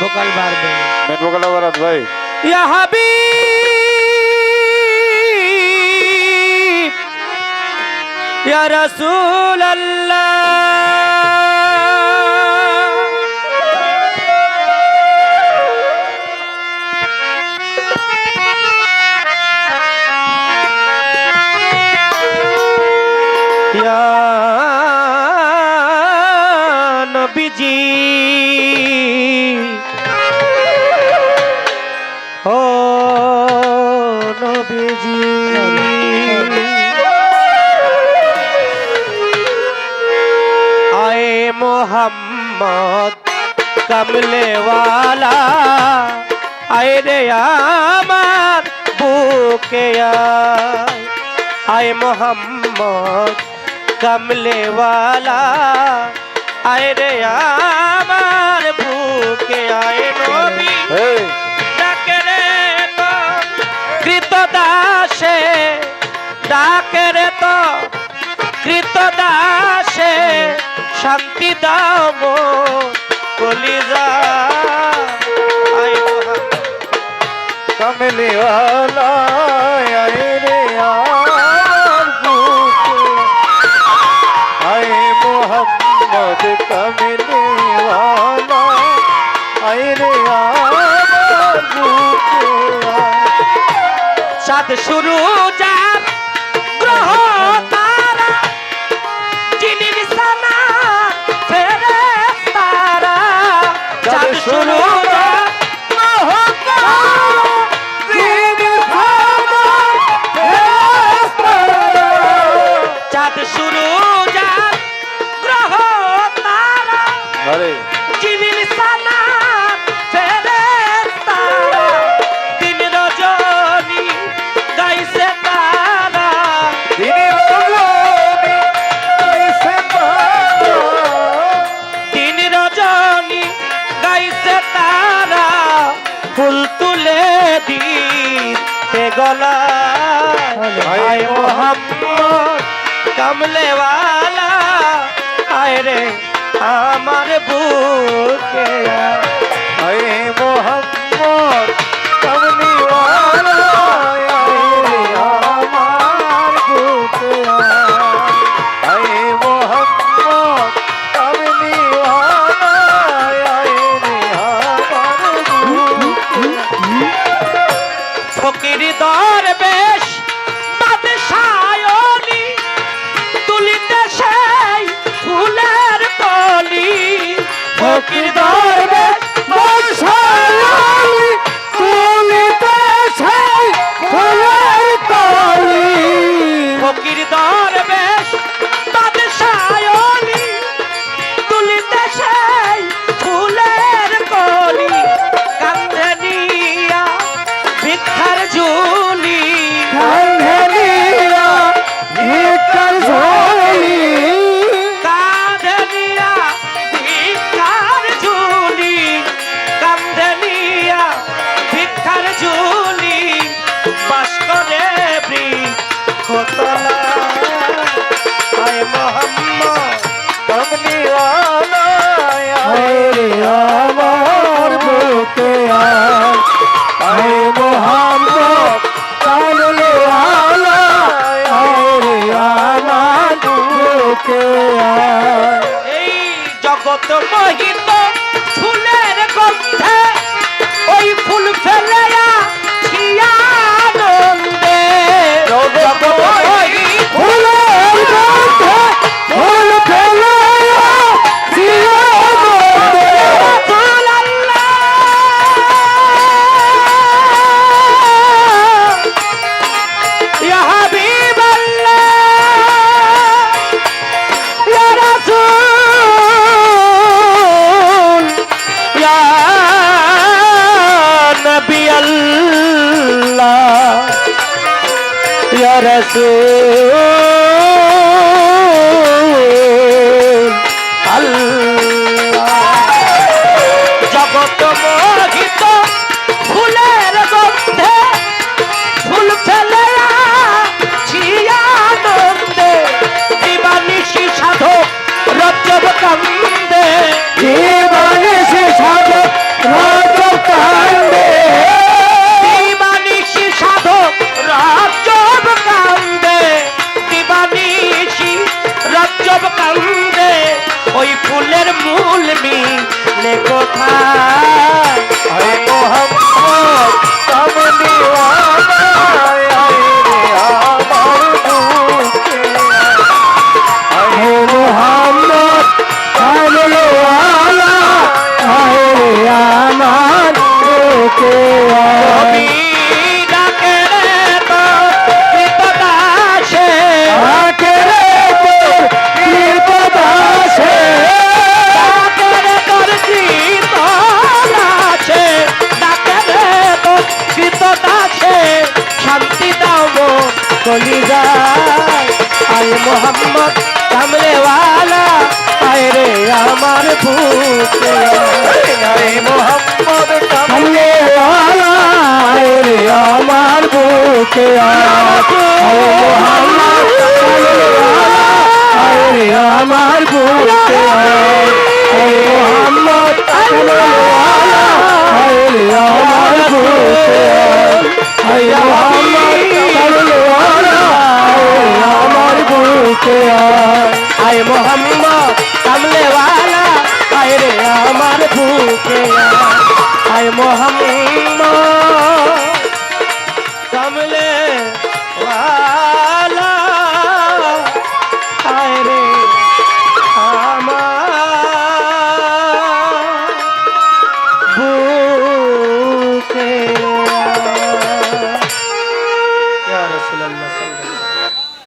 vocal বাড়বে main vocal বাড়ান ভাই ইয়া হাবিব ইয়া রাসূলুল্লাহ ইয়া নবীজি ও নবীজি আয়ে মোহাম্মদ কমলে ওয়ালা আয়ে রে আমার বুকে আয়ে মোহাম্মদ কমলে ওয়ালা আয়ে রে আমার বুকে আয়ে নবী ডাকে রে তো কৃতদাসে ডাকে রে তো কৃতদাসে শান্তি দাও মো কলিজা আয় মোহাম্মদ কমলে ওয়ালা আয়ে রে আমার বুকে আয়ে মোহাম্মদ কমলে ওয়ালা আয়ে রে আমার বুকে চাঁদ শুরু যার গ্রহ তারা যিনি নিশানা ফেরেশতারা চাঁদ শুরু যার গ্রহ তারা যিনি নিশানা ফেরেশতারা চাঁদ শুরু যার গ্রহ তারা আরে যিনি নিশানা ফেরেশতারা দিন রজনী গাইছে তারা দিনে রজনী গাইছে তারা দিন রজনী গাইছে তারা ফুল তুলে দিতে গলা আয় মোহাম্মদ কমলে ওয়ালা আয় রে আমার বুকে আয়ে মোহাম্মদ কমলি ওয়ালা আয়ে রে আমার বুকে আয়ে মোহাম্মদ কমলি ওয়ালা আয়ে রে আমার বুকে ফকির দরবেশ বাদশায়নি তুলিতে সেই ফুলের কলি ফকির দরবেশ বাদশায়নি তুলিতে সেই ফুলের কলি ফকির দরবেশ বাদশায়নি তুলিতে সেই ফুলের কলি কান্ধে নিয়া ভিক্ষার ঝুলি কান্ধে নিয়া ভিক্ষার ঝুলি কাঁধে নিয়া ভিক্ষার ঝুলি কাঁধে নিয়া ভিক্ষার ঝুলি বাস করে বৃক্ষতলা আয় মোহাম্মদ কমলি ওয়ালা আয়ে রে আমার বুকে আয়ে মোহাম্মদ কমলি ওয়ালা আয়ে রে আমার বুকে এই জগৎ মোহিত ফুলের গন্ধে ওই ফুল ফেলে আনন্দে জগৎ মোহিত ফুলের গন্ধে ফুল ফেলে আনন্দে ফুল আল্লাহ ইয়া হাবিব আল্লাহ ইয়া রাসূল ইয়া নবী আল্লাহ ইয়া রাসূল আল্লাহ জগৎ মোহিত ফুলের গন্ধে ফুল ফেলে আনন্দে দিবানিশি সাধক রজব কান্দে জীবনে সে সাধক কামলওয়ালা আয় রে আমার বুকে আয় কবি ডাকে রে তোর কৃতদাসে ডাকে রে তোর কৃতদাসে ডাকে রে তোর কৃতদাসে ডাকে রে তোর কৃতদাসে শান্তি দাও গো কলিজায় আয় মোহাম্মদ কামলেওয়ালা আয় রে আমার বুকে আয় মোহাম্মদ কামলেওয়ালা আয় রে আমার বুকে আয় মোহাম্মদ কামলেওয়ালা আয় রে আমার বুকে আয় মোহাম্মদ কামলেওয়ালা আয় রে আমার বুকে আয় মোহাম্মদ কামলেওয়ালা আয় আমার বুকে আয় মোহাম্মদ কামলেওয়ালা আয় রে আমার বুকে আয় মোহাম্মদ